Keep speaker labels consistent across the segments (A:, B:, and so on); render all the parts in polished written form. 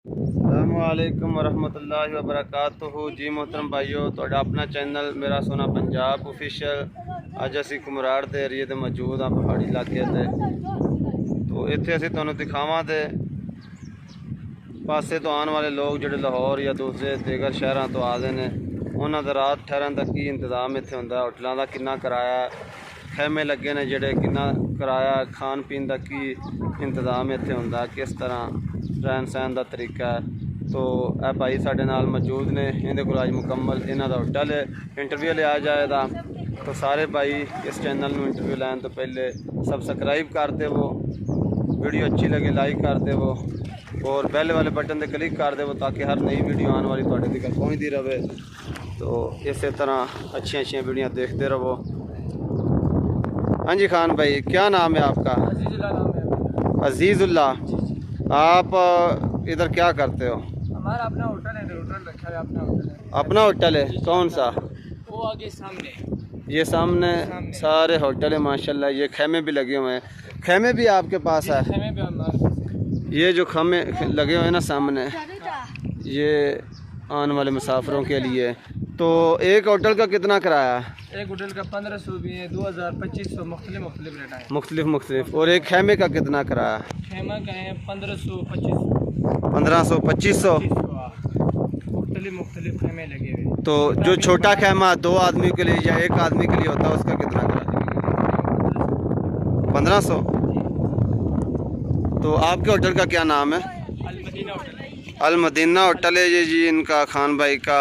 A: السلام علیکم ورحمۃ اللہ وبرکاتہ جی محترم بھائیو تو اپنا چینل میرا سونا پنجاب آفیشیل اج اسی کمراڑ دے ایریے تے موجود ہاں پہاڑی علاقے تے تو اتنے اسی تانوں دکھاواں تے پاسے تو آن والے لوگ جڑے لاہور یا دوسرے دیگر شہراں تو آدے نے انہاں دا رات ٹھہرن دا کی انتظام اتنے ہوندا ہوٹلاں دا کنا کرایہ خیمے لگے نے جڑے کنا کرایہ کھان پین دا کی انتظام اتنے ہوندا کس طرح رہن سہن دا طریقہ ہے تو اے بھائی ساڈے نال موجود نے اندے کول اج مکمل انہاں دا ہوٹل ہے انٹرویو لیا جائے گا تو سارے بھائی اس چینل نو انٹرویو لین تو پہلے سبسکرائب کر دے وہ ویڈیو اچھی لگے لائک کر دے وہ اور بیل والے بٹن تے کلک کر دے وہ تاکہ ہر نئی ویڈیو آنے والی تواڈے تک پہنچتی رہے تو اسی طرح اچھی ویڈیو دیکھتے رہو۔ ہاں جی خان بھائی کیا نام ہے آپ کا؟
B: عزیز اللہ نام ہے۔
A: عزیز اللہ، آپ ادھر کیا کرتے ہو؟
B: ہمارا اپنا ہوٹل ہے، ہوٹل رکھا ہے، اپنا ہوٹل ہے۔
A: اپنا ہوٹل ہے؟ کون سا؟
B: وہ آگے سامنے،
A: یہ سامنے سارے ہوٹل ہیں ماشاءاللہ۔ یہ خیمے بھی لگے ہوئے ہیں، خیمے بھی آپ کے پاس ہے؟
B: خیمے پہ ہمارے پاس ہے۔
A: یہ جو خیمے لگے ہوئے ہیں نا سامنے، یہ آنے والے مسافروں کے لیے۔ تو ایک ہوٹل کا کتنا کرایہ ہے؟
B: ایک ہوٹل کا 1500 بھی ہے، 2000، 2500، مختلف ریٹ ہیں۔
A: مختلف۔ اور ایک خیمے کا کتنا کرایہ ہے؟
B: خیمہ کا ہے 1500، 2500،
A: 1500، 2500۔
B: مختلف خیمے لگے ہوئے۔
A: تو جو چھوٹا خیمہ 2 آدمی کے لیے یا 1 آدمی کے لیے ہوتا ہے اس کا کتنا کرایہ؟ 1500۔ تو آپ کے ہوٹل کا کیا نام ہے؟
B: المدینہ ہوٹل ہے۔
A: المدینہ ہوٹل ہے یہ جی ان کا، خان بھائی کا۔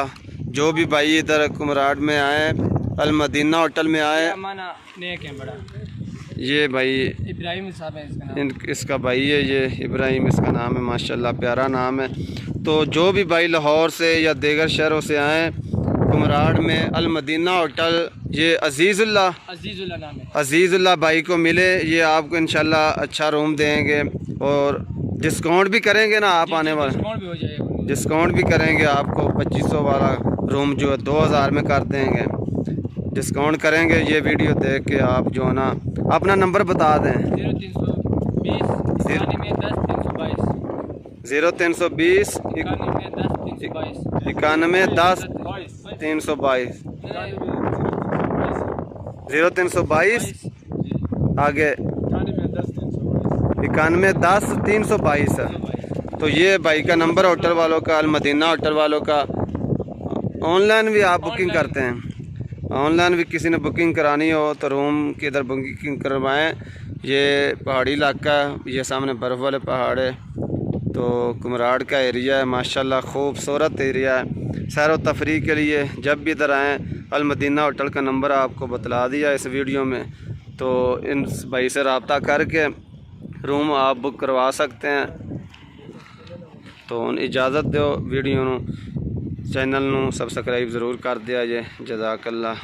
A: جو بھی بھائی ادھر کمراڑ میں آئے المدینہ ہوٹل میں آئے۔
B: ہمارا نیک ہے بڑا،
A: یہ بھائی
B: ابراہیم صاحب ہے اس کا نام۔
A: اس کا بھائی ہے، یہ ابراہیم اس کا نام ہے، ماشاءاللہ پیارا نام ہے۔ تو جو بھی بھائی لاہور سے یا دیگر شہروں سے آئیں کمراڑ میں المدینہ ہوٹل، یہ عزیز اللہ
B: نام ہے،
A: عزیز اللہ بھائی کو ملے، یہ آپ کو انشاءاللہ اچھا روم دیں گے اور ڈسکاؤنٹ بھی کریں گے نا آپ آنے والے؟
B: ڈسکاؤنٹ بھی ہو جائے گا،
A: ڈسکاؤنٹ بھی کریں گے آپ کو، 2500 والا روم جو ہے 2000 میں کر دیں گے، ڈسکاؤنٹ کریں گے۔ یہ ویڈیو دیکھ کے آپ جو ہے نا اپنا نمبر بتا دیں۔
B: 0320
A: 91 10 322 0322 آگے 91 10 322۔ تو یہ بھائی کا نمبر ہوٹل والوں کا، المدینہ ہوٹل والوں کا۔ آن لائن بھی آپ بکنگ کرتے ہیں؟ آن لائن بھی کسی نے بکنگ کرانی ہو تو روم کی ادھر بکنگ کروائیں۔ یہ پہاڑی علاقہ ہے، یہ سامنے برف والے پہاڑ ہے، تو کمراڑ کا ایریا ہے ماشاءاللہ، خوبصورت ایریا ہے سیر و تفریح کے لیے۔ جب بھی ادھر آئیں المدینہ ہوٹل کا نمبر آپ کو بتلا دیا اس ویڈیو میں، تو ان بھائی سے رابطہ کر کے روم آپ بک کروا سکتے ہیں۔ تو اجازت دو ویڈیو نو چینل نو سبسکرائب ضرور کر دیا جے۔ جزاک اللہ۔